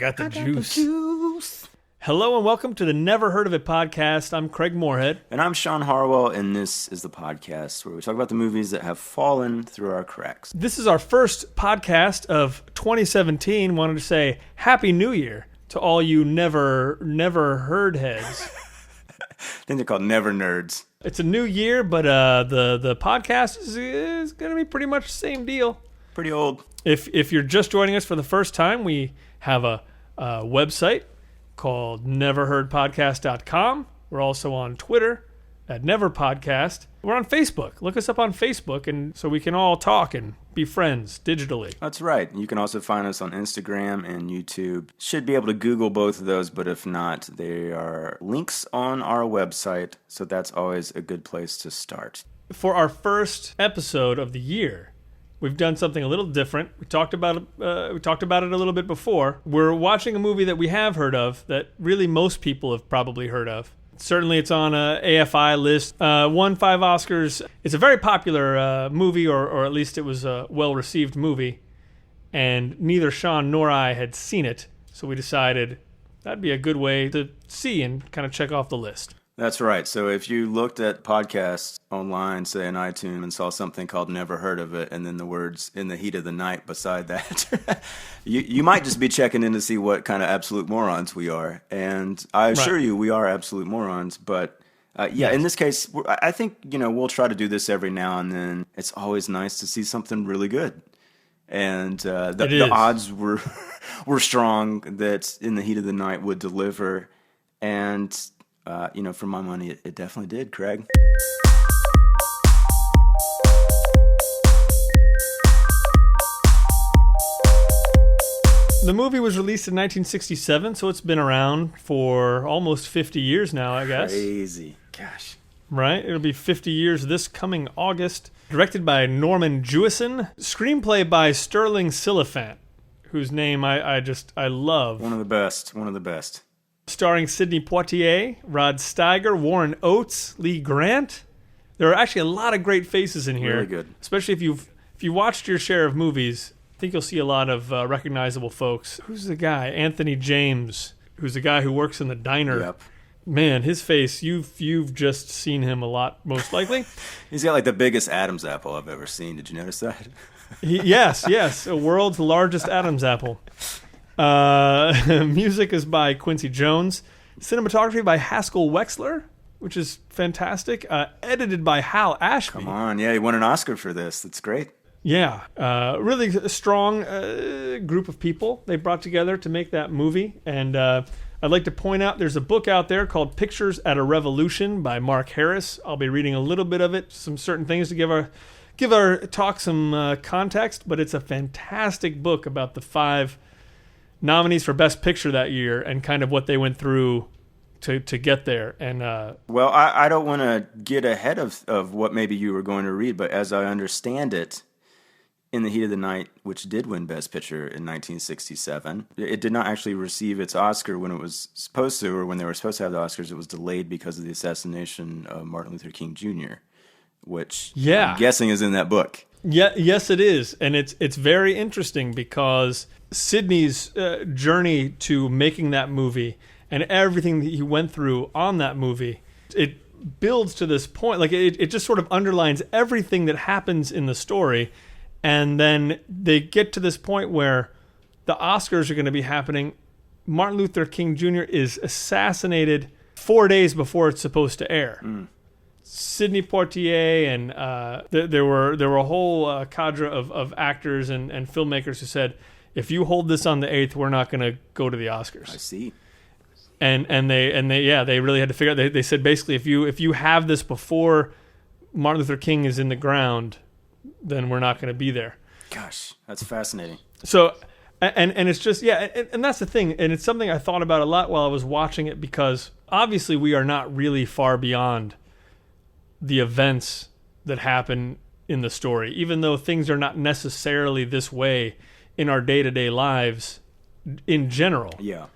got the juice. Hello and welcome to the Never Heard of It podcast. I'm Craig Moorhead. And I'm Sean Harwell, and this is the podcast where we talk about the movies that have fallen through our cracks. This is our first podcast of 2017. Wanted to say Happy New Year to all you never heard heads. I think they're called Never Nerds. It's a new year, but the podcast is going to be pretty much the same deal. Pretty old. If you're just joining us for the first time, we have a website called neverheardpodcast.com. We're also on Twitter at neverpodcast. We're on Facebook. Look us up on Facebook, and so we can all talk and be friends digitally. That's right. You can also find us on Instagram and YouTube. Should be able to Google both of those, but if not, they are links on our website, so that's always a good place to start. For our first episode of the year, we've done something a little different. We talked about it a little bit before. We're watching a movie that we have heard of that really most people have probably heard of. Certainly it's on a AFI list. Won 5 Oscars. It's a very popular movie, or at least it was a well-received movie. And neither Sean nor I had seen it, so we decided that'd be a good way to see and kind of check off the list. That's right. So if you looked at podcasts online, say in iTunes, and saw something called Never Heard of It, and then the words "in the heat of the night" beside that, you might just be checking in to see what kind of absolute morons we are. And I assure you, we are absolute morons. But yes. In this case, I think we'll try to do this every now and then. It's always nice to see something really good. And the odds were strong that "In the Heat of the Night" would deliver. And for my money, it definitely did, Craig. The movie was released in 1967, so it's been around for almost 50 years now, I guess. Crazy. Gosh. Right? It'll be 50 years this coming August. Directed by Norman Jewison. Screenplay by Sterling Silliphant, whose name I love. One of the best. Starring Sidney Poitier, Rod Steiger, Warren Oates, Lee Grant. There are actually a lot of great faces in here. Really good. Especially if you watched your share of movies, I think you'll see a lot of recognizable folks. Who's the guy? Anthony James, who's the guy who works in the diner. Yep. Man, his face, you've just seen him a lot, most likely. He's got like the biggest Adam's apple I've ever seen. Did you notice that? Yes. A world's largest Adam's apple. Music is by Quincy Jones. Cinematography by Haskell Wexler, which is fantastic. Edited by Hal Ashby. Come on, yeah, he won an Oscar for this. That's great. Yeah, really a strong group of people they brought together to make that movie. And I'd like to point out there's a book out there called Pictures at a Revolution by Mark Harris. I'll be reading a little bit of it, some certain things to give our talk some context. But it's a fantastic book about the 5 nominees for Best Picture that year and kind of what they went through to get there. And well, I don't want to get ahead of what maybe you were going to read, but as I understand it, In the Heat of the Night, which did win Best Picture in 1967, it did not actually receive its Oscar when it was supposed to, or when they were supposed to have the Oscars. It was delayed because of the assassination of Martin Luther King Jr., which I'm guessing is in that book. Yeah, yes, it is. And it's very interesting because Sidney's journey to making that movie and everything that he went through on that movie, it builds to this point. Like it just sort of underlines everything that happens in the story. And then they get to this point where the Oscars are going to be happening. Martin Luther King Jr. is assassinated 4 days before it's supposed to air. Sidney Poitier and there were a whole cadre of actors and filmmakers who said, if you hold this on the 8th, we're not going to go to the Oscars. I see. And they really had to figure out. They said basically if you have this before Martin Luther King is in the ground, then we're not going to be there. Gosh, that's fascinating. So and it's just and that's the thing, and it's something I thought about a lot while I was watching it, because obviously we are not really far beyond the events that happen in the story, even though things are not necessarily this way in our day-to-day lives in general. Yeah.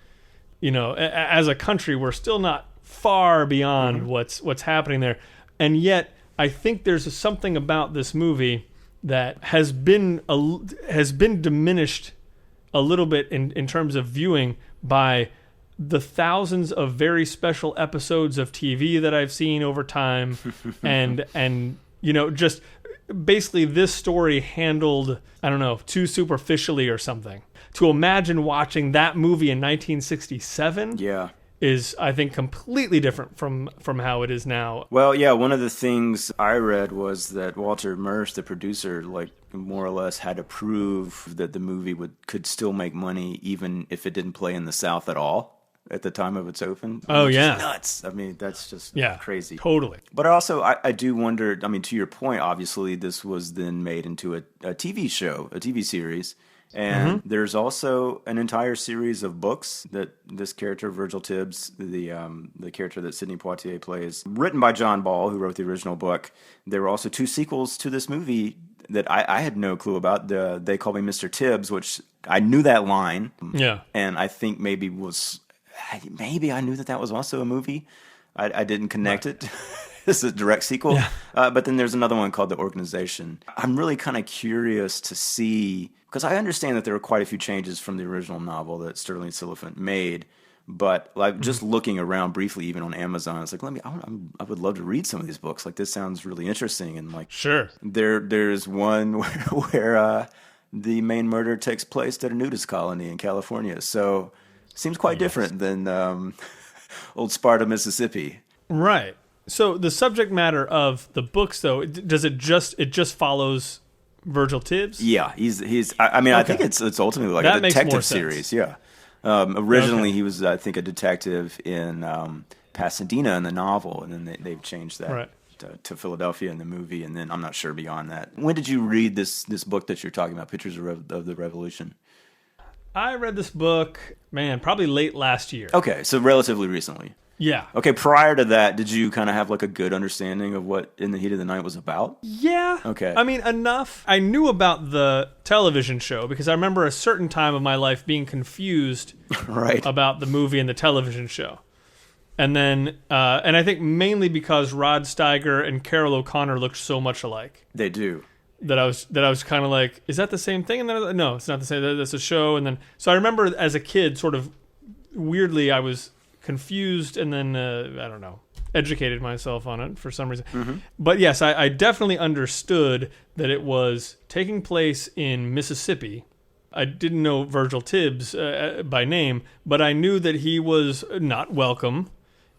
As a country, we're still not far beyond what's happening there. And yet, I think there's something about this movie that has been diminished a little bit in terms of viewing by the thousands of very special episodes of TV that I've seen over time, and just basically this story handled, I don't know, too superficially or something. To imagine watching that movie in 1967 is, I think, completely different from how it is now. Well, yeah, one of the things I read was that Walter Murch, the producer, more or less had to prove that the movie could still make money even if it didn't play in the South at all at the time of its open. Oh, which yeah. is nuts. I mean, that's just crazy. Totally. But also, I do wonder, I mean, to your point, obviously, this was then made into a TV show, a TV series. And there's also an entire series of books that this character, Virgil Tibbs, the character that Sidney Poitier plays, written by John Ball, who wrote the original book. There were also 2 sequels to this movie that I had no clue about. They Call Me Mr. Tibbs, which I knew that line. Yeah. And I think maybe I knew that was also a movie. I didn't connect it. This is a direct sequel. Yeah. But then there's another one called The Organization. I'm really kind of curious to see, because I understand that there were quite a few changes from the original novel that Sterling Siliphant made. But just looking around briefly, even on Amazon, it's like, I would love to read some of these books. Like, this sounds really interesting. And sure, there's one where the main murder takes place at a nudist colony in California. So seems quite different than old Sparta, Mississippi. Right. So the subject matter of the books, though, does it just follows Virgil Tibbs? Yeah, he's. I mean, okay. I think it's ultimately like a detective series. Yeah. Originally, he was, I think, a detective in Pasadena in the novel, and then they've changed that to Philadelphia in the movie, and then I'm not sure beyond that. When did you read this book that you're talking about, Pictures of the Revolution? I read this book, probably late last year. Okay, so relatively recently. Yeah. Okay, prior to that, did you kind of have a good understanding of what In the Heat of the Night was about? Yeah. Okay. I mean, enough. I knew about the television show because I remember a certain time of my life being confused about the movie and the television show. And then, and I think mainly because Rod Steiger and Carol O'Connor looked so much alike. They do. That I was kind of like, is that the same thing? And then no, it's not the same. That's a show. And then, so I remember as a kid, sort of weirdly, I was confused and then I don't know, educated myself on it for some reason. Mm-hmm. But yes, I definitely understood that it was taking place in Mississippi. I didn't know Virgil Tibbs by name, but I knew that he was not welcome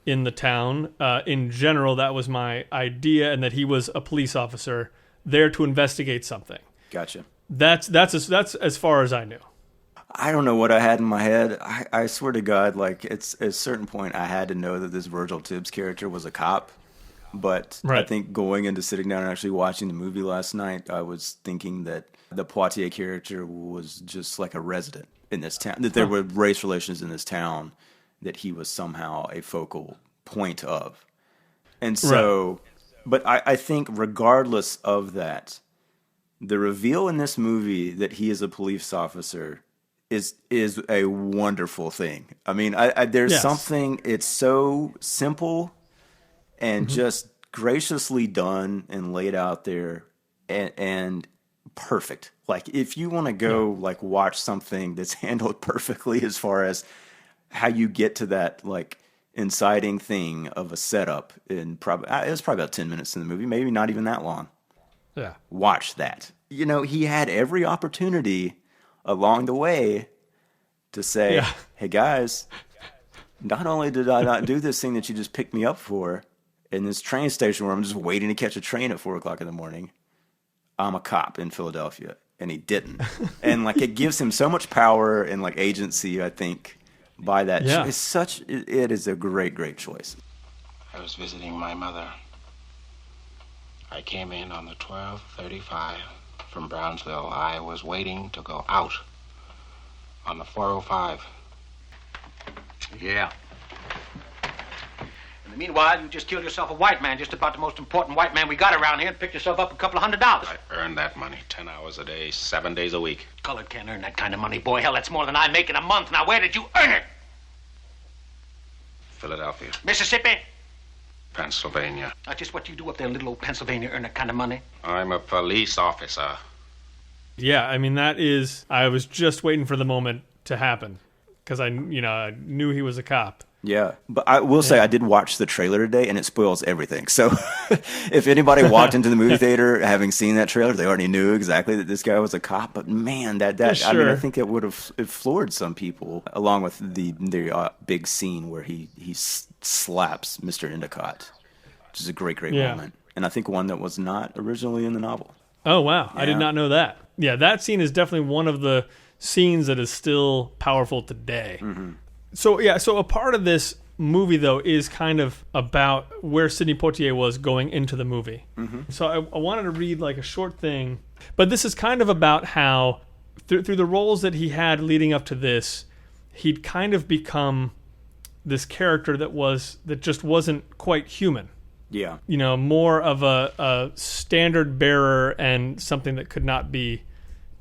in the town. In general, that was my idea, and that he was a police officer there to investigate something. Gotcha. That's as far as I knew. I don't know what I had in my head. I swear to God, it's at a certain point I had to know that this Virgil Tibbs character was a cop. But I think going into sitting down and actually watching the movie last night, I was thinking that the Poitier character was just like a resident in this town, that there were race relations in this town, that he was somehow a focal point of. And so, but I think regardless of that, the reveal in this movie that he is a police officer is a wonderful thing. I mean, there's something, it's so simple and just graciously done and laid out there and perfect. Like, if you want to go watch something that's handled perfectly as far as how you get to that inciting thing of a setup in it was probably about 10 minutes in the movie, maybe not even that long. Yeah. Watch that. He had every opportunity along the way to say, hey guys, not only did I not do this thing that you just picked me up for in this train station where I'm just waiting to catch a train at 4:00 in the morning, I'm a cop in Philadelphia. And he didn't. And it gives him so much power and agency, I think, by that. Yeah. It is a great, great choice. I was visiting my mother. I came in on the 12:35 from Brownsville. I was waiting to go out on the 4:05. Yeah. In the meanwhile, you just killed yourself a white man, just about the most important white man we got around here, and picked yourself up $200. I earned that money 10 hours a day, 7 days a week. Colored can't earn that kind of money, boy. Hell, that's more than I make in a month. Now, where did you earn it? Philadelphia. Mississippi? Pennsylvania. That's just what you do up there in little old Pennsylvania, earn that kind of money. I'm a police officer. Yeah, I mean, I was just waiting for the moment to happen because I knew he was a cop. Yeah, but I will say I did watch the trailer today, and it spoils everything. So if anybody walked into the movie theater having seen that trailer, they already knew exactly that this guy was a cop. But man, I mean, I think it would have floored some people, along with the big scene where he slaps Mr. Endicott, which is a great moment, and I think one that was not originally in the novel. Oh wow, Yeah. I did not know that. Yeah, that scene is definitely one of the scenes that is still powerful today. Mm-hmm. So a part of this movie, though, is kind of about where Sidney Poitier was going into the movie. Mm-hmm. So I wanted to read like a short thing, but this is kind of about how through the roles that he had leading up to this, he'd kind of become this character that just wasn't quite human. Yeah. More of a standard bearer and something that could not be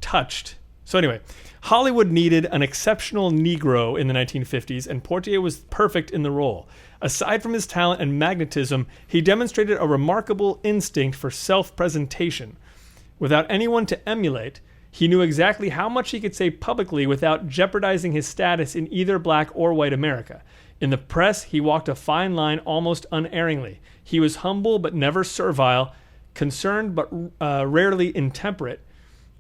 touched. So anyway, Hollywood needed an exceptional Negro in the 1950s, and Poitier was perfect in the role. Aside from his talent and magnetism, he demonstrated a remarkable instinct for self-presentation. Without anyone to emulate, he knew exactly how much he could say publicly without jeopardizing his status in either black or white America. In the press, he walked a fine line almost unerringly. He was humble but never servile, concerned but rarely intemperate,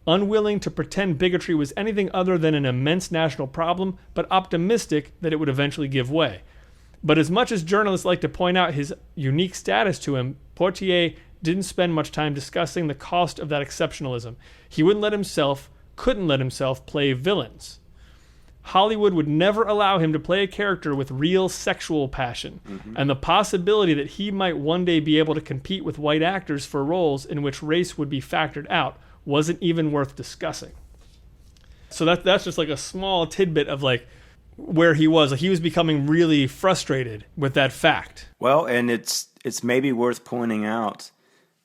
unwilling to pretend bigotry was anything other than an immense national problem, but optimistic that it would eventually give way. But as much as journalists like to point out his unique status to him, Poitier didn't spend much time discussing the cost of that exceptionalism. He couldn't let himself play villains. Hollywood would never allow him to play a character with real sexual passion, and the possibility that he might one day be able to compete with white actors for roles in which race would be factored out wasn't even worth discussing. So that's just like a small tidbit of like where he was. Like he was becoming really frustrated with that fact. Well, and it's maybe worth pointing out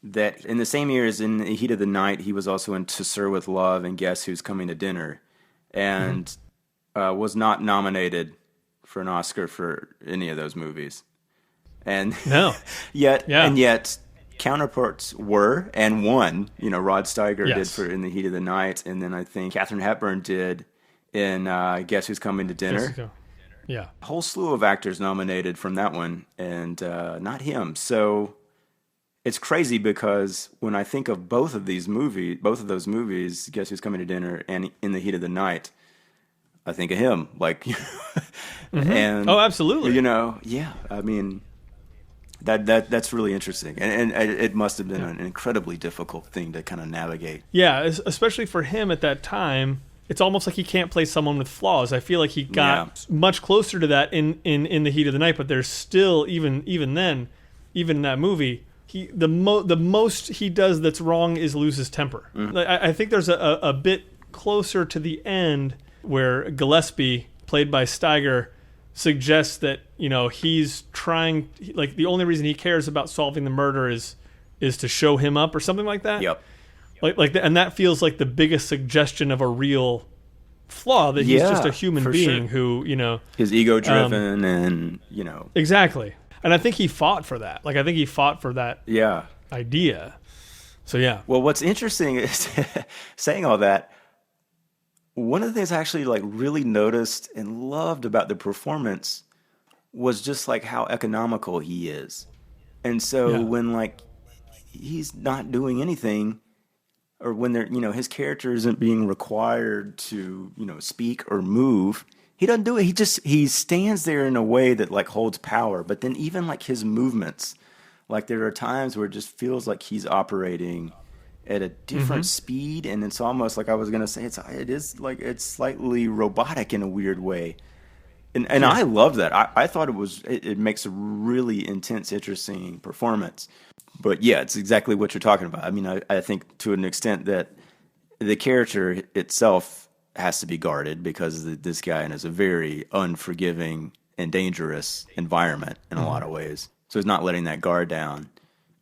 that in the same year as In the Heat of the Night, he was also in To Sir with Love and Guess Who's Coming to Dinner, and was not nominated for an Oscar for any of those movies. And no, yet counterparts were and won. Rod Steiger did Yes. for In the Heat of the Night, and then I think Katharine Hepburn did in Guess Who's Coming to Dinner. Yeah. A whole slew of actors nominated from that one, and not him. So it's crazy because when I think of both of those movies, Guess Who's Coming to Dinner and In the Heat of the Night, I think of him. Like, and Oh, absolutely. yeah. I mean, that's really interesting, and it must have been an incredibly difficult thing to kind of navigate. Yeah, especially for him at that time. It's almost like he can't play someone with flaws. I feel like he got much closer to that in The Heat of the Night, but there's still even then, even in that movie, the most he does that's wrong is lose his temper. Like, I think there's a bit closer to the end where Gillespie, played by Steiger, suggests that he's trying, like the only reason he cares about solving the murder is to show him up or something like that. Yep. And that feels like the biggest suggestion of a real flaw, that he's just a human being who, his ego driven and exactly. And I think he fought for that. Like I think he fought for that idea. So yeah. Well, what's interesting is saying all that, one of the things I actually really noticed and loved about the performance was just like how economical he is. And so when he's not doing anything, or when his character isn't being required to, speak or move, he doesn't do it. He stands there in a way that holds power. But then even his movements, there are times where it just feels like he's operating at a different speed, and it's almost like I was gonna say it's slightly robotic in a weird way. And I love that. I thought it makes a really intense, interesting performance. But yeah, it's exactly what you're talking about. I mean, I think to an extent that the character itself has to be guarded because this guy is a very unforgiving and dangerous environment in a lot of ways. So he's not letting that guard down.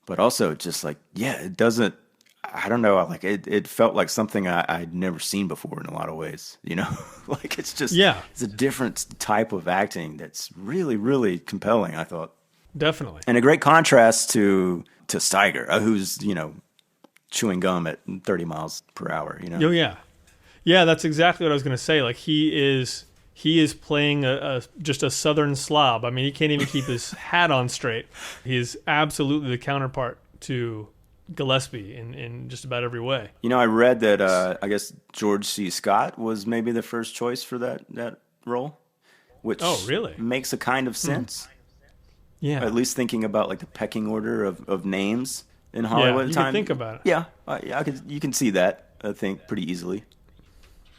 But also just it doesn't, I don't know, it felt like something I'd never seen before in a lot of ways, it's just, it's a different type of acting that's really, really compelling, I thought. Definitely. And a great contrast to Steiger, who's, chewing gum at 30 miles per hour, you know? Oh yeah, yeah. That's exactly what I was going to say. Like he is playing just a Southern slob. I mean, he can't even keep his hat on straight. He is absolutely the counterpart to Gillespie in just about every way. You know, I read that I guess George C. Scott was maybe the first choice for that role, which really makes a kind of sense. Yeah, At least thinking about like the pecking order of names in Hollywood at the you time. can think about it. Yeah, you can see that, I think, pretty easily.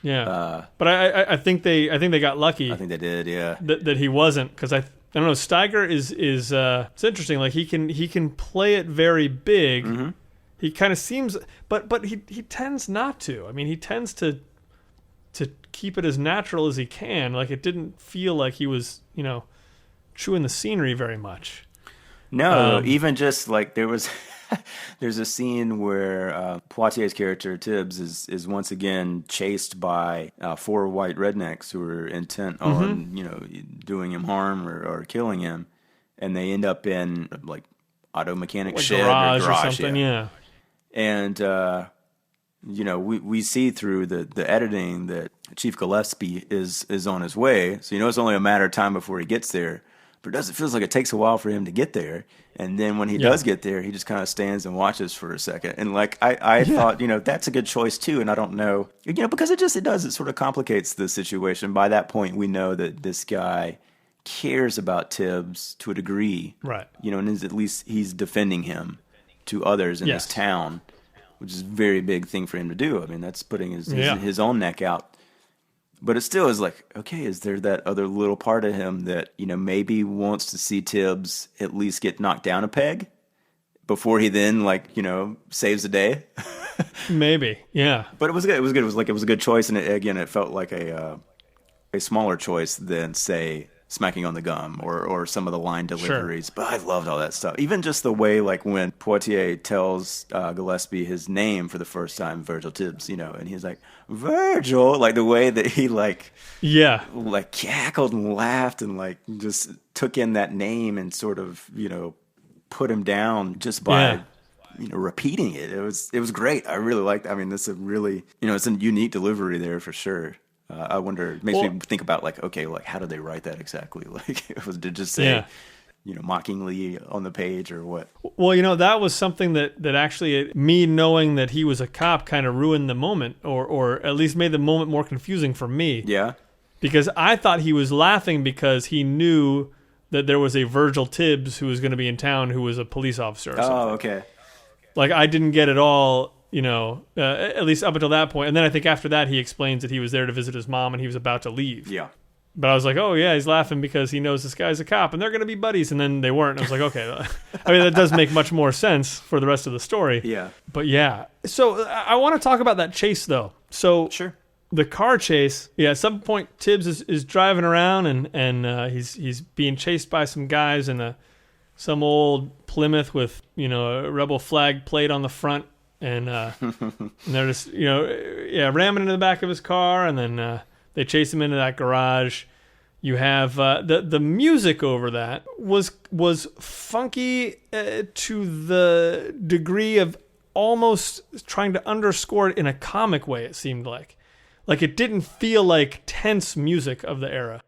Yeah, but I think they got lucky. I think they did. Yeah, that he wasn't, because I don't know. Steiger is it's interesting. Like he can play it very big. Mm-hmm. He kind of seems, but he tends not to. I mean, he tends to keep it as natural as he can. Like it didn't feel like he was chewing the scenery very much. No, even just like there's a scene where Poitier's character Tibbs is once again chased by 4 white rednecks who are intent on doing him harm or killing him, and they end up in like auto mechanic Like shed garage or something. Yeah. And we see through the editing that Chief Gillespie is on his way, so it's only a matter of time before he gets there. But it feels like it takes a while for him to get there. And then when he does get there, he just kind of stands and watches for a second. And like I thought, that's a good choice too. And I don't know, because it sort of complicates the situation. By that point, we know that this guy cares about Tibbs to a degree. Right. And at least he's defending him to others in this town, which is a very big thing for him to do. I mean, that's putting his own neck out. But it still is like, okay, is there that other little part of him that, maybe wants to see Tibbs at least get knocked down a peg before he then, saves the day? Maybe, yeah. But it was good. It was good. It was a good choice. And it felt like a smaller choice than, say, smacking on the gum or some of the line deliveries. Sure. But I loved all that stuff. Even just the way, like, when Poitier tells Gillespie his name for the first time, Virgil Tibbs, and he's like, Virgil, like the way that he like cackled and laughed and like just took in that name and sort of, put him down just by repeating it. It was great. I really liked it. I mean, this is really, it's a unique delivery there for sure. I wonder, it makes me think about like, okay, like how did they write that exactly? Like, did it just say, mockingly on the page or what? Well, that was something that actually me knowing that he was a cop kind of ruined the moment or at least made the moment more confusing for me. Yeah. Because I thought he was laughing because he knew that there was a Virgil Tibbs who was going to be in town who was a police officer or something. Oh, okay. Like I didn't get it all, at least up until that point. And then I think after that he explains that he was there to visit his mom and he was about to leave. Yeah. But I was like, oh, yeah, he's laughing because he knows this guy's a cop and they're going to be buddies. And then they weren't. I was like, okay. I mean, that does make much more sense for the rest of the story. Yeah. But yeah. So I want to talk about that chase, though. So sure. The car chase, at some point, Tibbs is driving around and he's being chased by some guys in some old Plymouth with, a rebel flag plate on the front. And, and they're just, ramming into the back of his car and then... they chase him into that garage. You have the music over that was funky to the degree of almost trying to underscore it in a comic way. It seemed like it didn't feel like tense music of the era.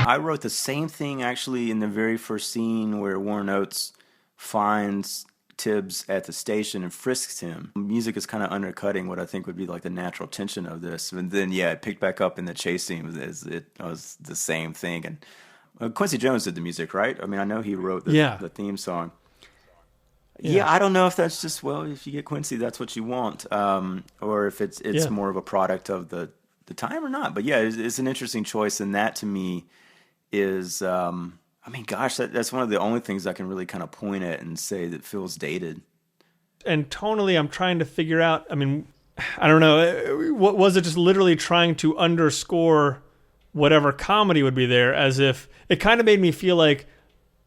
I wrote the same thing actually in the very first scene where Warren Oates finds Tibbs at the station and frisks him. Music is kind of undercutting what I think would be like the natural tension of this. And then, it picked back up in the chase scene. It was the same thing. And Quincy Jones did the music, right? I mean, I know he wrote the theme song. Yeah, I don't know if that's just, if you get Quincy, that's what you want. Or if it's more of a product of the time or not. But it's an interesting choice. And that to me is, that's one of the only things I can really kind of point at and say that feels dated. And tonally, I'm trying to figure out, I mean, I don't know, what was it just literally trying to underscore whatever comedy would be there, as if it kind of made me feel like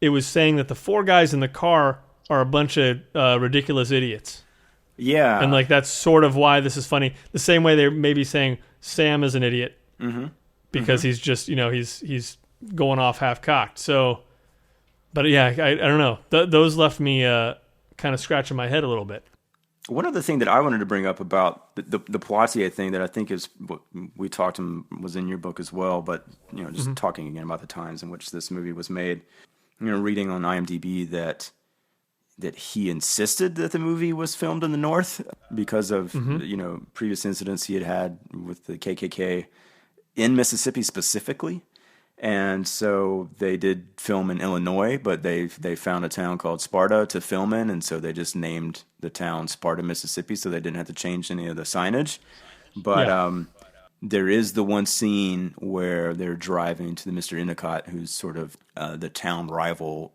it was saying that the four guys in the car are a bunch of ridiculous idiots. Yeah. And like that's sort of why this is funny. The same way they're maybe saying Sam is an idiot because he's just, he's going off half-cocked. So, but yeah, I don't know. Those left me kind of scratching my head a little bit. One other thing that I wanted to bring up about the Poitier thing that I think is what we talked and was in your book as well, but just talking again about the times in which this movie was made. Reading on IMDb that he insisted that the movie was filmed in the North because of previous incidents he had with the KKK in Mississippi specifically. And so they did film in Illinois, but they found a town called Sparta to film in, and so they just named the town Sparta, Mississippi, so they didn't have to change any of the signage. But there is the one scene where they're driving to the Mr. Endicott, who's sort of the town rival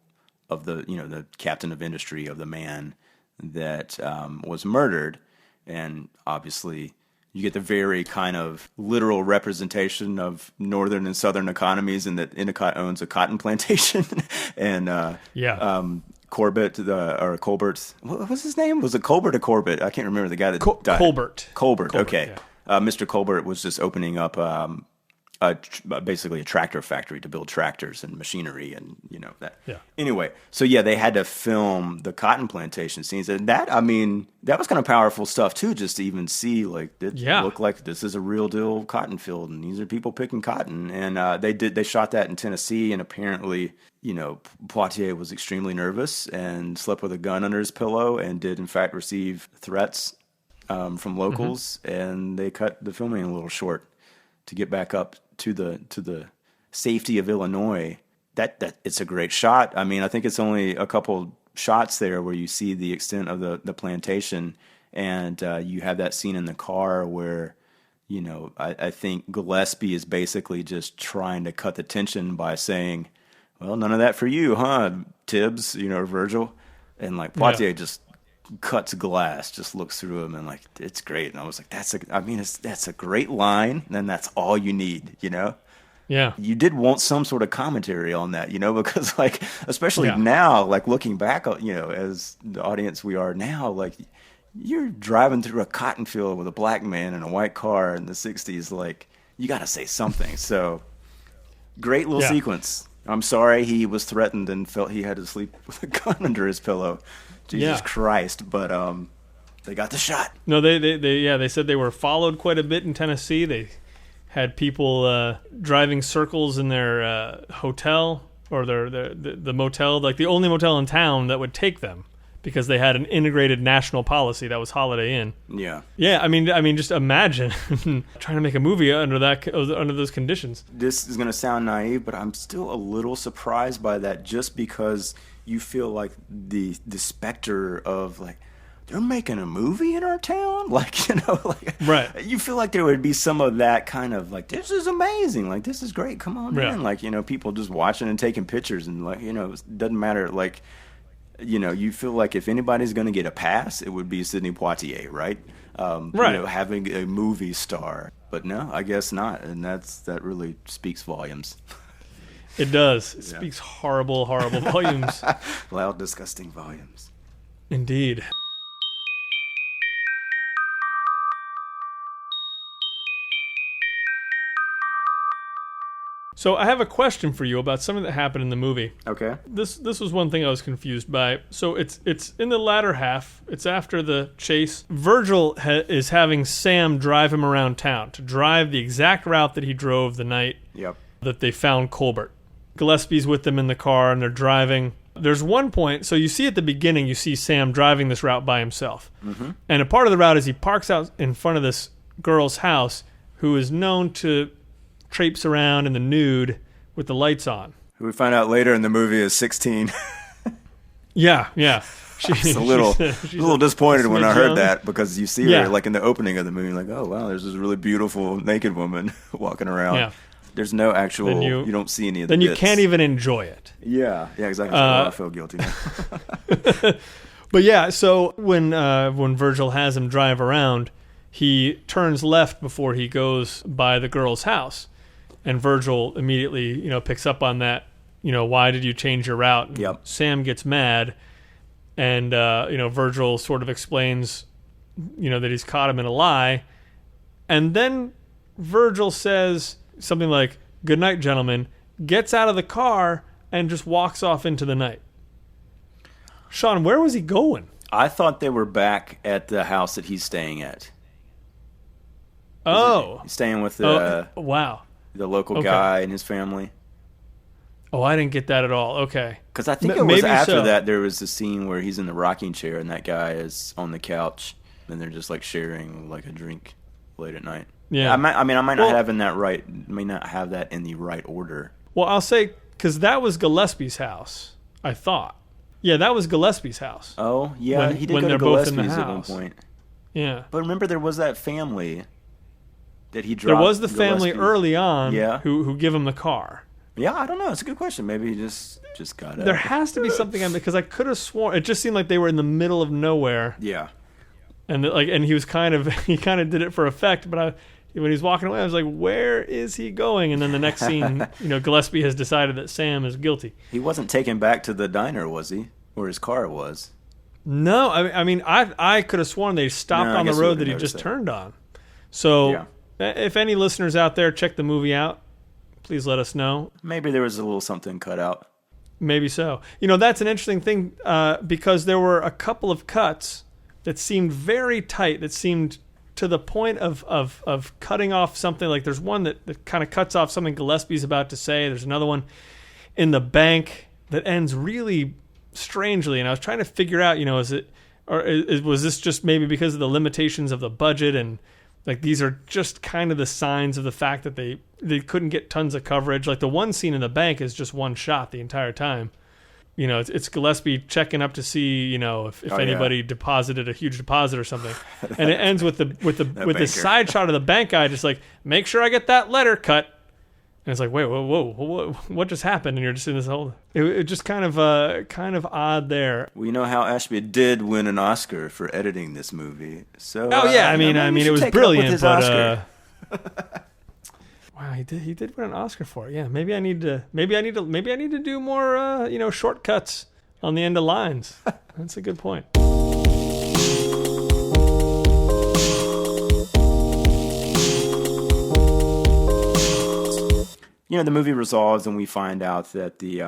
of the captain of industry of the man that was murdered, and obviously you get the very kind of literal representation of northern and southern economies, and that Endicott owns a cotton plantation, and Colbert, what was his name? Was it Colbert or Corbett? I can't remember the guy that died. Colbert. Okay. Yeah. Mr. Colbert was just opening up basically a tractor factory to build tractors and machinery and that. Yeah. Anyway, so they had to film the cotton plantation scenes, and that was kind of powerful stuff too, just to even see look like this is a real deal cotton field, and these are people picking cotton, and they shot that in Tennessee, and apparently Poitier was extremely nervous and slept with a gun under his pillow, and did in fact receive threats from locals, and they cut the filming a little short to get back up to the safety of Illinois. That it's a great shot. I think it's only a couple shots there where you see the extent of the plantation, and you have that scene in the car where I think Gillespie is basically just trying to cut the tension by saying, well, none of that for you, huh, Tibbs, Virgil, and Poitier just cuts glass, just looks through him, and it's great. And I was like, that's a great line, and that's all you need, Yeah. You did want some sort of commentary on that, because especially now, looking back, as the audience we are now, you're driving through a cotton field with a black man in a white car in the 60s, you got to say something. So great little sequence. I'm sorry he was threatened and felt he had to sleep with a gun under his pillow. Jesus Christ, but they got the shot. No, they said they were followed quite a bit in Tennessee. They had people driving circles in their hotel or the motel, the only motel in town that would take them, because they had an integrated national policy that was Holiday Inn. Yeah. Yeah, just imagine trying to make a movie under those conditions. This is going to sound naive, but I'm still a little surprised by that, just because you feel like the specter of they're making a movie in our town, right. You feel like there would be some of that kind of this is amazing, this is great, come on in, people just watching and taking pictures, and it doesn't matter, you feel like if anybody's going to get a pass, it would be Sidney Poitier, right? Right. Having a movie star, but no, I guess not, and that really speaks volumes. It does. It speaks horrible, horrible volumes. Loud, disgusting volumes. Indeed. So I have a question for you about something that happened in the movie. Okay. This was one thing I was confused by. So it's in the latter half. It's after the chase. Virgil is having Sam drive him around town to drive the exact route that he drove the night that they found Colbert. Gillespie's with them in the car, and they're driving. There's one point, so you see at the beginning, you see Sam driving this route by himself. Mm-hmm. And a part of the route is he parks out in front of this girl's house, who is known to traipse around in the nude with the lights on. Who we find out later in the movie is 16. Yeah. I was a little disappointed when I heard that, because you see her in the opening of the movie, oh wow, there's this really beautiful naked woman walking around. Yeah. There's no actual. You don't see any of the Then bits. You can't even enjoy it. Yeah, exactly. I feel guilty. But so when Virgil has him drive around, he turns left before he goes by the girl's house, And Virgil immediately, picks up on that. Why did you change your route? And Yep. Sam gets mad, and Virgil sort of explains, that he's caught him in a lie, and then Virgil says something like, "Good night, gentlemen," gets out of the car and just walks off into the night. Sean, where was he going? I thought they were back at the house that he's staying at. Oh, He's staying with wow. the local guy and his family. Oh, I didn't get that at all. Okay. Because I think it was maybe after so. that there was a scene where he's in the rocking chair and that guy is on the couch and they're just like sharing like a drink late at night. Yeah. I might not have that in the right order. Well, I'll say, because that was Gillespie's house, I thought. Yeah, that was Gillespie's house. Oh, yeah, he did when go to they're both in the Gillespie's at one house. point. Yeah. But remember, there was that family that he dropped. There was the family Gillespie. early on Yeah. who give him the car. Yeah, I don't know. It's a good question. Maybe he just got it. There has to be something on because I could have sworn it just seemed like they were in the middle of nowhere, Yeah. and he was he kind of did it for effect. But when he was walking away, I was like, "Where is he going?" And then the next scene, Gillespie has decided that Sam is guilty. He wasn't taken back to the diner, was he? Where his car was. No, I could have sworn they stopped No, I on the guess we road would've that he noticed just that. turned on. So, Yeah. if any listeners out there check the movie out, please let us know. Maybe there was a little something cut out. Maybe so. That's an interesting thing because there were a couple of cuts that seemed very tight, that seemed to the point of cutting off something. Like there's one that kind of cuts off something Gillespie's about to say. There's another one in the bank that ends really strangely. And I was trying to figure out, was this just maybe because of the limitations of the budget and like these are just kind of the signs of the fact that they couldn't get tons of coverage. Like the one scene in the bank is just one shot the entire time. It's Gillespie checking up to see, if anybody deposited a huge deposit or something. And it ends with the side shot of the bank guy just like, make sure I get that letter cut. And it's like, wait, whoa, what just happened? And you're just in this whole. It just kind of odd there. We know how Ashby did win an Oscar for editing this movie. So Oh yeah, it was brilliant, but Oscar. wow, he did win an Oscar for it. Yeah, maybe I need to do more shortcuts on the end of lines. That's a good point. The movie resolves and we find out that the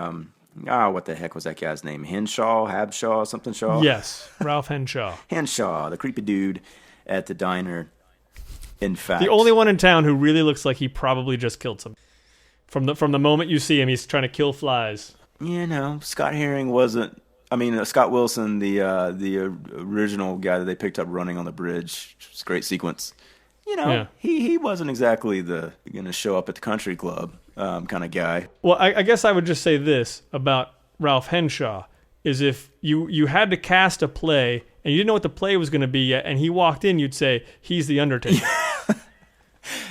what the heck was that guy's name? Habshaw, something Shaw? Yes, Ralph Henshaw. Henshaw, the creepy dude at the diner. In fact, The only one in town who really looks like he probably just killed somebody. From the moment you see him, he's trying to kill flies. Scott Herring wasn't. Scott Wilson, the original guy that they picked up running on the bridge. It's a great sequence. He wasn't exactly the going to show up at the country club kind of guy. Well, I guess I would just say this about Ralph Henshaw is if you had to cast a play and you didn't know what the play was going to be yet, and he walked in, you'd say he's the Undertaker.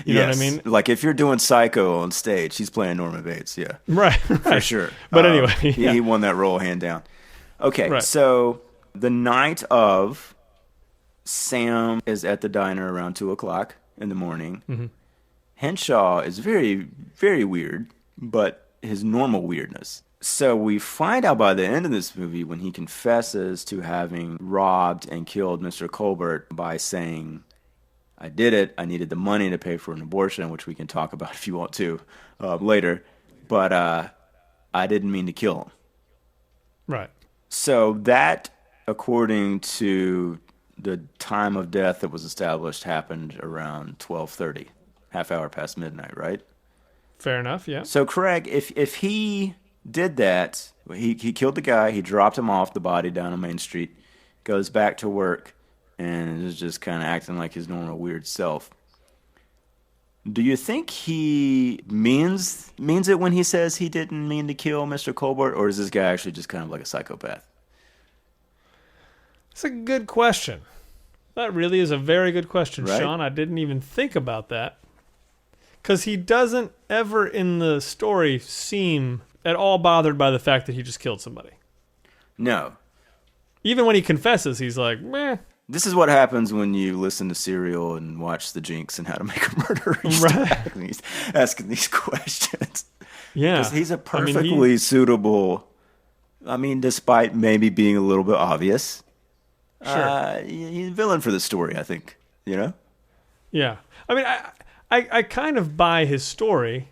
You know what I mean? Like if you're doing Psycho on stage, he's playing Norman Bates. Yeah, Right. for sure. But anyway, yeah. he won that role hand down. Okay, Right. So the night of, Sam is at the diner around 2:00 in the morning. Mm-hmm. Henshaw is very, very weird, but his normal weirdness. So we find out by the end of this movie when he confesses to having robbed and killed Mr. Colbert by saying, I did it. I needed the money to pay for an abortion, which we can talk about if you want to later. But I didn't mean to kill him. Right. So that, according to the time of death that was established, happened around 12:30, half hour past midnight, right? Fair enough, yeah. So Craig, if he did that, he killed the guy, he dropped him off the body down on Main Street, goes back to work, and is just kind of acting like his normal weird self. Do you think he means it when he says he didn't mean to kill Mr. Colbert, or is this guy actually just kind of like a psychopath? That's a good question. That really is a very good question, Right? Sean. I didn't even think about that. Because he doesn't ever in the story seem at all bothered by the fact that he just killed somebody. No. Even when he confesses, he's like, meh. This is what happens when you listen to Serial and watch The Jinx and How to Make a Murderer. He's asking these questions. Yeah. Because he's a perfectly suitable, despite maybe being a little bit obvious. Sure. He's a villain for the story, I think. You know? Yeah. I mean, I kind of buy his story.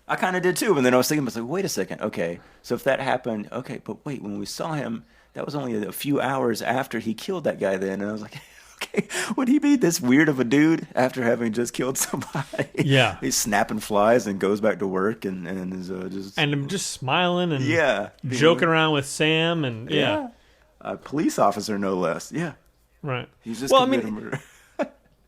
I kind of did too, but then I was thinking, wait a second, okay, so if that happened, okay, but wait, when we saw him, that was only a few hours after he killed that guy then, and I was like, okay, would he be this weird of a dude after having just killed somebody? Yeah. He's snapping flies and goes back to work and is just... And I'm just smiling and joking around with Sam and, A police officer, no less, Right. He's just committed a murder.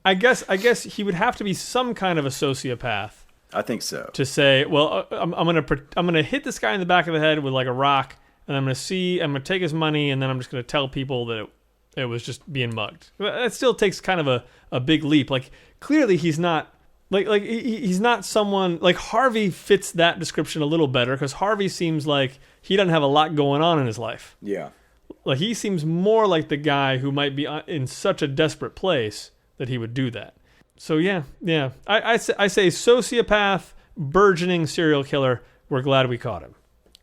I guess he would have to be some kind of a sociopath. I think so. To say, well, I'm gonna hit this guy in the back of the head with like a rock, and I'm gonna take his money, and then I'm just gonna tell people that it was just being mugged. That still takes kind of a big leap. Like clearly he's not he's not someone like Harvey fits that description a little better because Harvey seems like he doesn't have a lot going on in his life. Yeah. Like he seems more like the guy who might be in such a desperate place that he would do that. So yeah. I say sociopath, burgeoning serial killer. We're glad we caught him.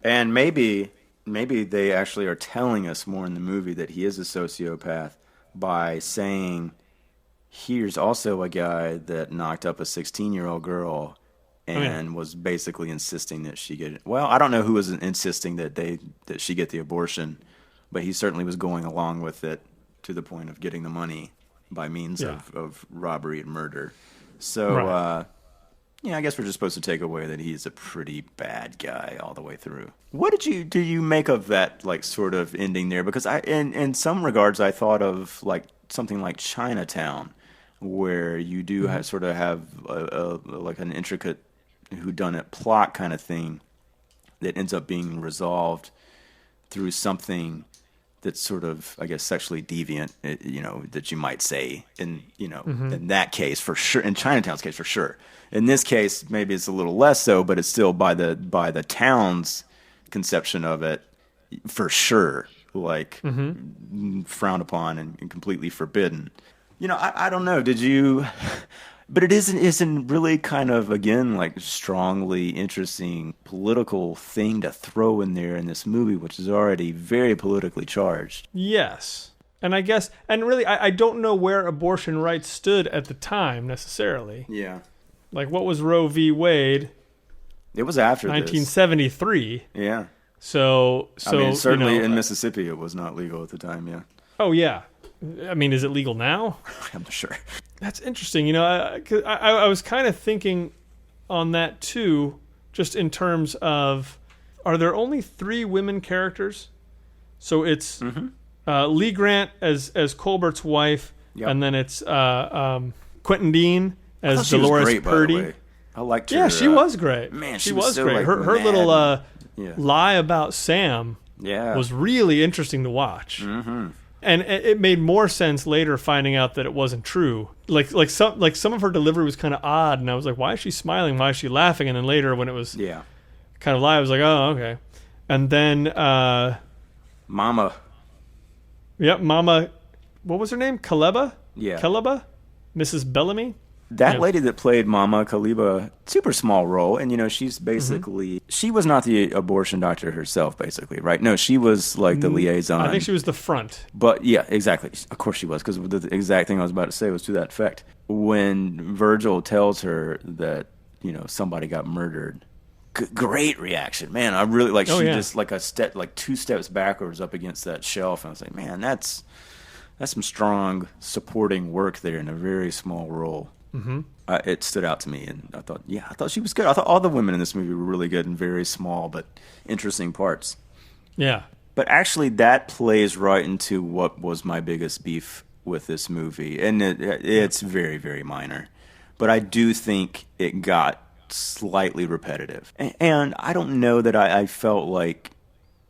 And maybe they actually are telling us more in the movie that he is a sociopath by saying, here's also a guy that knocked up a 16-year-old girl and was basically insisting that she get it. Well, I don't know who was insisting that she get the abortion, but he certainly was going along with it to the point of getting the money by means of robbery and murder. So, I guess we're just supposed to take away that he's a pretty bad guy all the way through. What do you make of that, like, sort of ending there? Because in some regards, I thought of, like, something like Chinatown, where you do sort of have like an intricate whodunit plot kind of thing that ends up being resolved through something that's sort of, I guess, sexually deviant, that you might say in that case for sure, in Chinatown's case for sure. In this case, maybe it's a little less so, but it's still by the town's conception of it for sure, like frowned upon and completely forbidden. I don't know. Did you? But it isn't really kind of, again, like strongly interesting political thing to throw in there in this movie, which is already very politically charged. Yes. And I guess, and really, I don't know where abortion rights stood at the time necessarily. Yeah. Like, what was Roe v. Wade? It was after 1973. This. Yeah. So certainly in Mississippi it was not legal at the time, yeah. Oh, yeah. I mean, is it legal now? I'm not sure. That's interesting. I was kind of thinking on that too, just in terms of, are there only 3 women characters? So it's Lee Grant as Colbert's wife, and then it's Quentin Dean as Dolores Purdy. I liked her. Yeah, she was great. Man, she was so, great. like, Her little yeah. lie about Sam was really interesting to watch. Mm-hmm. And it made more sense later finding out that it wasn't true. Like some of her delivery was kind of odd, and I was like, why is she smiling? Why is she laughing? And then later when it was kind of lie, I was like, oh, okay. And then Mama. Yep, Mama. What was her name? Kaleba? Yeah. Kaleba? Mrs. Bellamy? That lady that played Mama Kaleba, super small role, and she's basically she was not the abortion doctor herself, basically, right? No, she was like the liaison. I think she was the front. But yeah, exactly. Of course she was, because the exact thing I was about to say was to that effect. When Virgil tells her that somebody got murdered, great reaction, man. I really just like a step, like 2 steps backwards up against that shelf, and I was like, man, that's some strong supporting work there in a very small role. Mm-hmm. It stood out to me, and I thought she was good. I thought all the women in this movie were really good in very small but interesting parts. Yeah. But actually, that plays right into what was my biggest beef with this movie, and it's very, very minor. But I do think it got slightly repetitive, and I don't know that I felt like,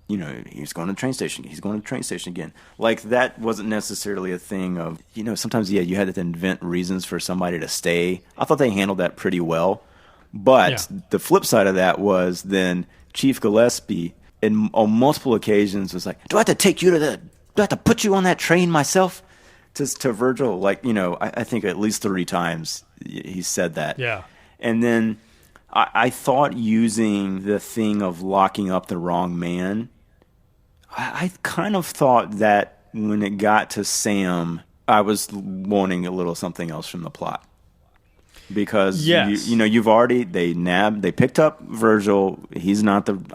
he's going to the train station. He's going to the train station again. Like, that wasn't necessarily a thing of, sometimes, you had to invent reasons for somebody to stay. I thought they handled that pretty well. But the flip side of that was then Chief Gillespie, on multiple occasions, was like, do I have to put you on that train myself to Virgil, like, I think at least 3 times he said that. Yeah. And then I thought using the thing of locking up the wrong man, I kind of thought that when it got to Sam, I was wanting a little something else from the plot. Because yes. they picked up Virgil.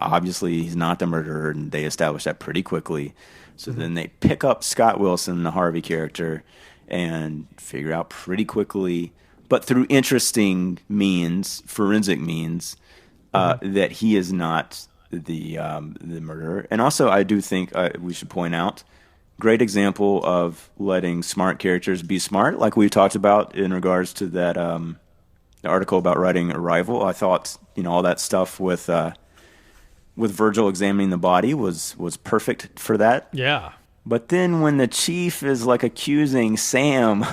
Obviously he's not the murderer, and they established that pretty quickly. So then they pick up Scott Wilson, the Harvey character, and figure out pretty quickly, but through interesting means, forensic means, that he is not the murderer. And also, I do think we should point out, great example of letting smart characters be smart, like we talked about in regards to that the article about writing Arrival. I thought all that stuff with Virgil examining the body was perfect for that. Yeah. But then when the chief is like accusing Sam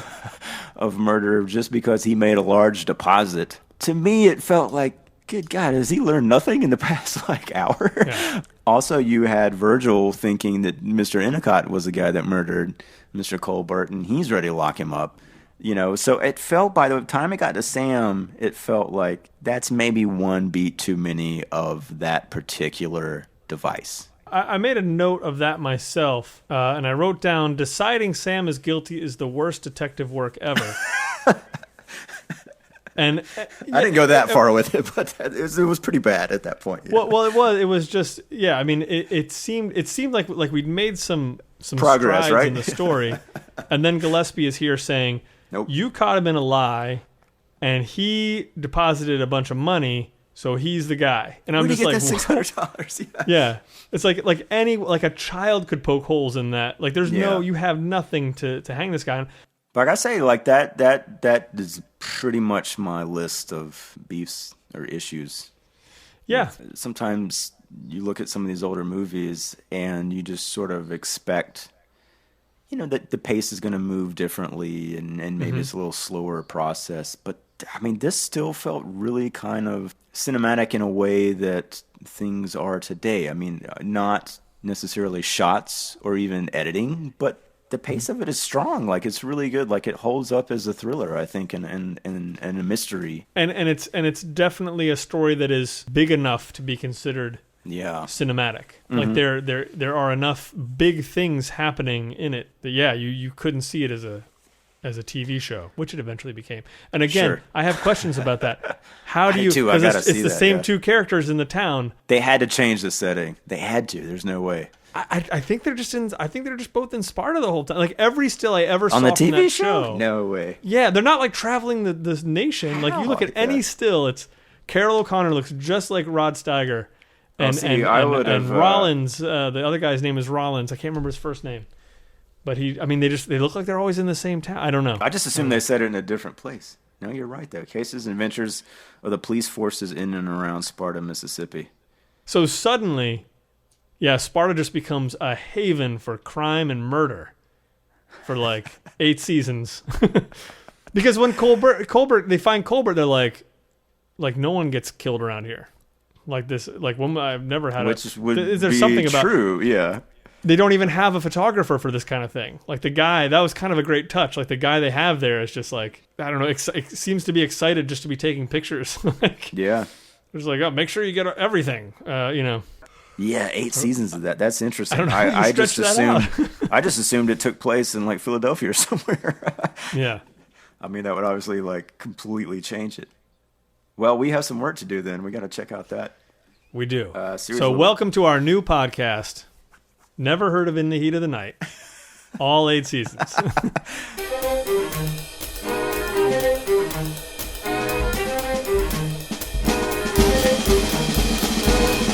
of murder just because he made a large deposit, to me it felt like, good God, has he learned nothing in the past hour? Yeah. Also, you had Virgil thinking that Mr. Endicott was the guy that murdered Mr. Colbert, and he's ready to lock him up. So it felt, by the time it got to Sam, it felt like that's maybe one beat too many of that particular device. I made a note of that myself, and I wrote down, deciding Sam is guilty is the worst detective work ever. And I didn't go that far with it, but it was pretty bad at that point. Yeah. Well, it was just, yeah. I mean, it seemed like we'd made some progress, strides right? in the story, and then Gillespie is here saying, "Nope, you caught him in a lie, and he deposited a bunch of money, so he's the guy." And I'm just like, $600. Yeah, it's like a child could poke holes in that. Like, there's you have nothing to hang this guy on. Like I say, like that is pretty much my list of beefs or issues. Yeah. Sometimes you look at some of these older movies and you just sort of expect, that the pace is going to move differently and maybe it's a little slower process. But, I mean, this still felt really kind of cinematic in a way that things are today. I mean, not necessarily shots or even editing, but the pace of it is strong. Like, it's really good. Like, it holds up as a thriller, I think, and a mystery. And it's definitely a story that is big enough to be considered cinematic. Like, there are enough big things happening in it that you couldn't see it as a TV show, which it eventually became. And again, I have questions about that. How do you? Because it's the same 2 characters in the town. They had to change the setting. They had to. There's no way. I think they're just both in Sparta the whole time. Like, every still I ever saw on the from TV that show. No way. Yeah, they're not like traveling the nation. Like, you look at any still, it's Carol O'Connor looks just like Rod Steiger, and Rollins. The other guy's name is Rollins. I can't remember his first name, but they look like they're always in the same town. I don't know. I just assumed they said it in a different place. No, you're right though. Cases and Adventures of the police forces in and around Sparta, Mississippi. So suddenly, Sparta just becomes a haven for crime and murder for like 8 seasons. Because when they find Colbert, they're like no one gets killed around here. Like this, like I've never had. Which would is there be something about true? Yeah. They don't even have a photographer for this kind of thing. Like, the guy, that was kind of a great touch. Like, the guy they have there is just like, I don't know, seems to be excited just to be taking pictures. It's like, oh, make sure you get everything. Yeah, 8 seasons of that. That's interesting. I just assumed it took place in like Philadelphia or somewhere. Yeah. I mean, that would obviously like completely change it. Well, we have some work to do then. We got to check out that. We do. So welcome to our new podcast, Never Heard of In the Heat of the Night. All 8 seasons.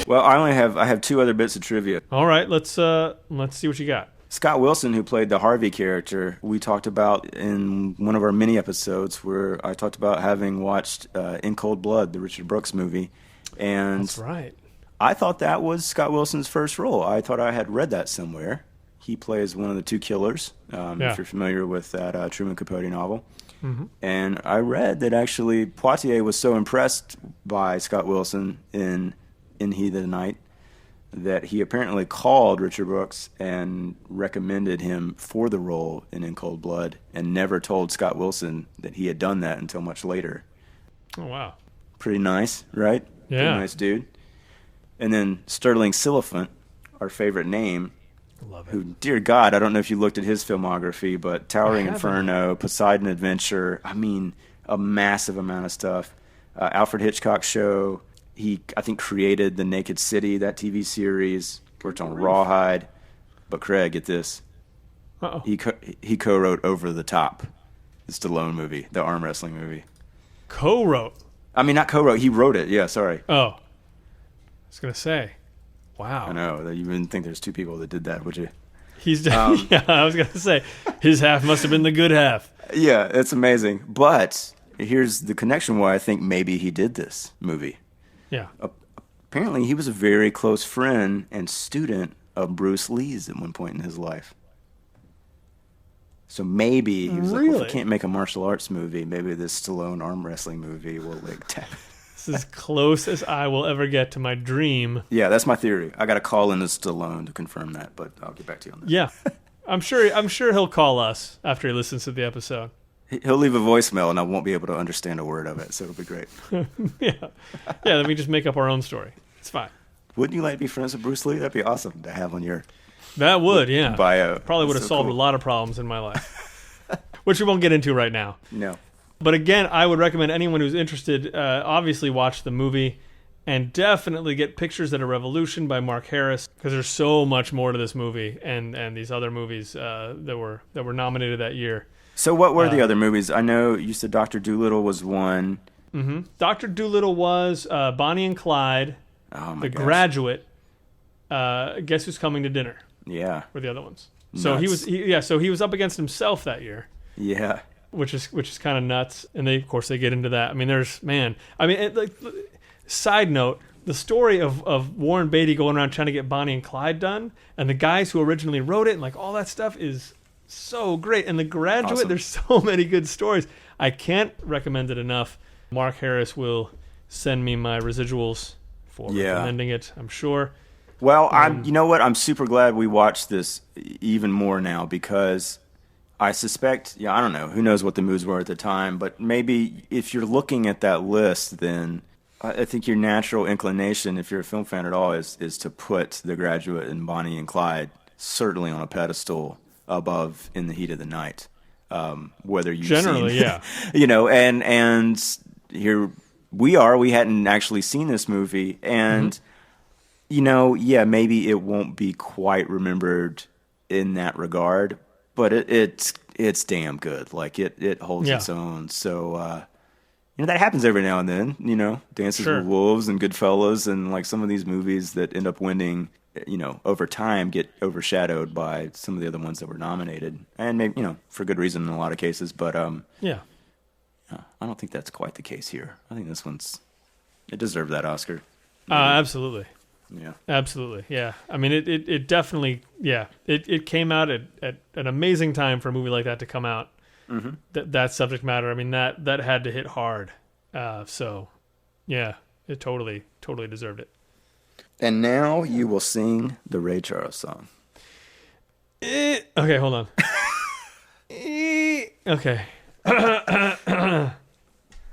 Well, I have 2 other bits of trivia. All right, let's see what you got. Scott Wilson, who played the Harvey character, we talked about in one of our mini episodes where I talked about having watched In Cold Blood, the Richard Brooks movie. And that's right. I thought that was Scott Wilson's first role. I thought I had read that somewhere. He plays one of the 2 killers, if you're familiar with that Truman Capote novel. Mm-hmm. And I read that actually Poitier was so impressed by Scott Wilson in Heat of the Night that he apparently called Richard Brooks and recommended him for the role in Cold Blood, and never told Scott Wilson that he had done that until much later. Oh, wow. Pretty nice, right? Yeah. Pretty nice dude. And then Sterling Siliphant, our favorite name, Love it. who, dear God, I don't know if you looked at his filmography, but Towering Inferno, Poseidon Adventure, I mean, a massive amount of stuff. Alfred Hitchcock Show. He, I think, created The Naked City, that TV series. Worked on Rawhide. But Craig, get this. Uh-oh. He co-wrote Over the Top, the Stallone movie, the arm wrestling movie. Co-wrote? I mean, not co-wrote. He wrote it. Yeah, sorry. Oh. I was going to say. Wow. I know. You wouldn't think there's two people that did that, would you? He's yeah, I was going to say, his half must have been the good half. Yeah, it's amazing. But here's the connection why I think maybe he did this movie. Yeah. Apparently, he was a very close friend and student of Bruce Lee's at one point in his life. So maybe he was like, well, if we can't make a martial arts movie, maybe this Stallone arm wrestling movie will like tap. This is as close as I will ever get to my dream. Yeah, that's my theory. I got to call in to Stallone to confirm that, but I'll get back to you on that. Yeah. I'm sure he'll call us after he listens to the episode. He'll leave a voicemail, and I won't be able to understand a word of it, so it'll be great. Yeah. Yeah, then we just make up our own story. It's fine. Wouldn't you like to be friends with Bruce Lee? That'd be awesome to have on your That would, yeah. bio. Probably would have solved a lot of problems in my life, which we won't get into right now. No. But again, I would recommend anyone who's interested, obviously watch the movie and definitely get Pictures That Are Revolution by Mark Harris, because there's so much more to this movie and these other movies that were nominated that year. So what were the other movies? I know you said Dr. Dolittle was one. Mm-hmm. Dr. Dolittle was Bonnie and Clyde, The Graduate, Guess Who's Coming to Dinner. Yeah. Were the other ones. So he was up against himself that year. Yeah. Which is kind of nuts. And they get into that. I mean, side note, the story of Warren Beatty going around trying to get Bonnie and Clyde done, and the guys who originally wrote it, and like all that stuff is so great. And The Graduate, awesome. There's so many good stories. I can't recommend it enough. Mark Harris will send me my residuals for recommending it, I'm sure. Well, you know what? I'm super glad we watched this even more now, because I suspect, I don't know, who knows what the moods were at the time, but maybe if you're looking at that list, then I think your natural inclination, if you're a film fan at all, is to put The Graduate and Bonnie and Clyde certainly on a pedestal above In the Heat of the Night. Whether you've generally, seen, and here we hadn't actually seen this movie, and maybe it won't be quite remembered in that regard, but it's damn good. Like it holds its own. So that happens every now and then. Dances with Wolves and Goodfellas, and like some of these movies that end up winning, over time get overshadowed by some of the other ones that were nominated, and maybe for good reason in a lot of cases. But I don't think that's quite the case here. I think this it deserved that Oscar. Absolutely. Yeah. Absolutely. Yeah. I mean, it definitely, it came out at an amazing time for a movie like that to come out. Mm-hmm. That subject matter. I mean, that had to hit hard. So, yeah, it totally deserved it. And now you will sing the Ray Charles song. Okay, hold on. Okay.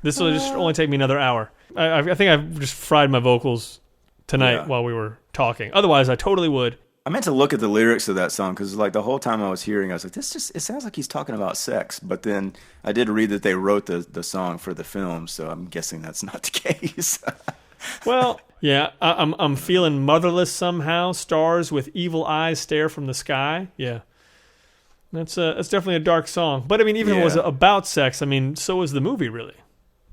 This will just only take me another hour. I think I've just fried my vocals tonight while we were talking. Otherwise, I totally would. I meant to look at the lyrics of that song, because like the whole time I was hearing, I was like, it sounds like he's talking about sex. But then I did read that they wrote the song for the film, so I'm guessing that's not the case. Well, yeah, I'm feeling motherless somehow. Stars with evil eyes stare from the sky. Yeah, that's definitely a dark song. But I mean, even if it was about sex, I mean, so was the movie really.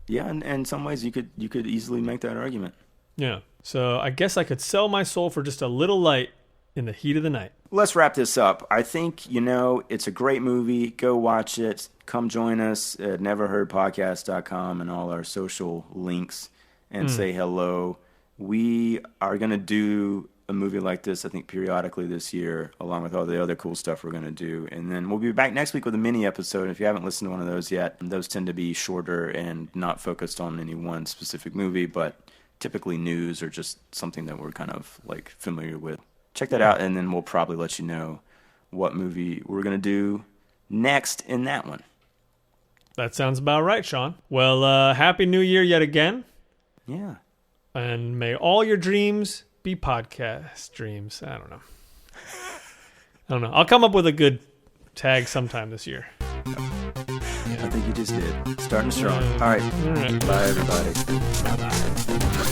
Yeah, and in some ways you could easily make that argument. Yeah. So I guess I could sell my soul for just a little light in the heat of the night. Let's wrap this up. I think, it's a great movie. Go watch it. Come join us at neverheardpodcast.com and all our social links and say hello. We are going to do a movie like this, I think, periodically this year, along with all the other cool stuff we're going to do. And then we'll be back next week with a mini episode. If you haven't listened to one of those yet, those tend to be shorter and not focused on any one specific movie, but typically news or just something that we're kind of like familiar with. Check that out, and then we'll probably let you know what movie we're going to do next in that one. That sounds about right, Sean. Well, Happy New Year yet again. Yeah. And may all your dreams be podcast dreams. I don't know. I'll come up with a good tag sometime this year. I think you just did. Starting strong. All right. All right. Bye, everybody. Bye-bye.